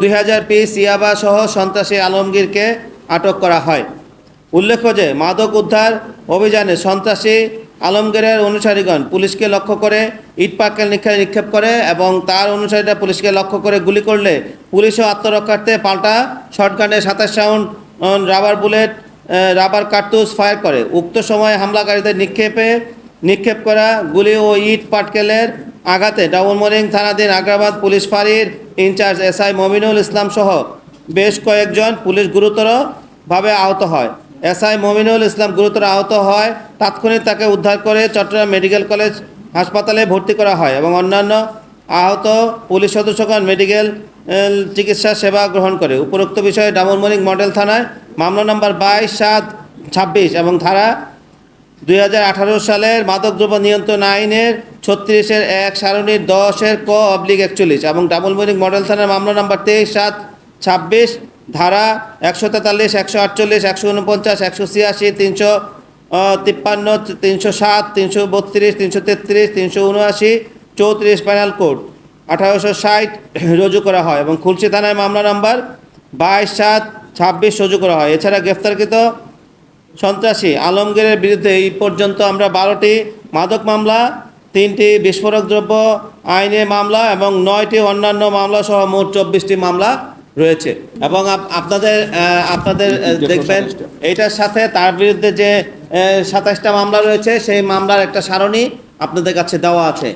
2000 piece ইয়াবা সহ সন্ত্রাসী আলমগীরকে আটক করা হয়। উল্লেখ্য যে মাদক উদ্ধার অভিযানে সন্ত্রাসী আলমগীরের অনুসারীগণ পুলিশকে লক্ষ্য করে ইটপাটকেল নিক্ষেপ করে এবং তার অনুসারীরা পুলিশকে লক্ষ্য করে গুলি করলে পুলিশও আত্মরক্ষার্থে পাল্টা শটগানে 27 রাউন্ড রাবার বুলেট রাবার কার্তুজ ফায়ার করে। উক্ত সময়ে হামলাকারীদের নিক্ষেপ করা গুলি ও ইট পাটকেলের আঘাতে ডাবলমোরিং থানাধীন আগ্রাবাদ পুলিশ ফাঁড়ির ইনচার্জ এসআই মমিনুল ইসলাম সহ বেশ কয়েকজন পুলিশ গুরুতরভাবে আহত হয়। এসআই মমিনুল ইসলাম গুরুতর আহত হয়, তাৎক্ষণিক তাকে উদ্ধার করে চট্টগ্রাম মেডিকেল কলেজ হাসপাতালে ভর্তি করা হয় এবং অন্যান্য আহত পুলিশ সদস্যগণ মেডিকেল চিকিৎসা সেবা গ্রহণ করে। উপরোক্ত বিষয়ে ডাবলমোরিং মডেল থানায় মামলা নম্বর 22/7/26 এবং ধারা 2018 সালের মাদকদ্রব্য নিয়ন্ত্রণ আইনের 36-1 সারণীর 10-ক/41 এবং ডাবলমোরিং মডেল থানার মামলা নম্বর 23/7/26 ধারা 143, 148, 149, 186, 353, 307, 332, 333, 379, 34 পেনাল কোড 1860 রুজু করা হয় এবং খুলশী থানায় মামলা নম্বর 22/7/26 রুজু করা হয়। এছাড়া গ্রেফতারকৃত সন্ত্রাসী আলমগীরের বিরুদ্ধে এই পর্যন্ত আমরা 12টি মাদক মামলা, 3টি বিস্ফোরক দ্রব্য আইনে মামলা এবং 9টি অন্যান্য মামলা সহ মোট 24টি মামলা রয়েছে। এবং আপনাদের দেখবেন এইটার সাথে তার বিরুদ্ধে যে 27টা মামলা রয়েছে সেই মামলার একটা সারণী আপনাদের কাছে দেওয়া আছে।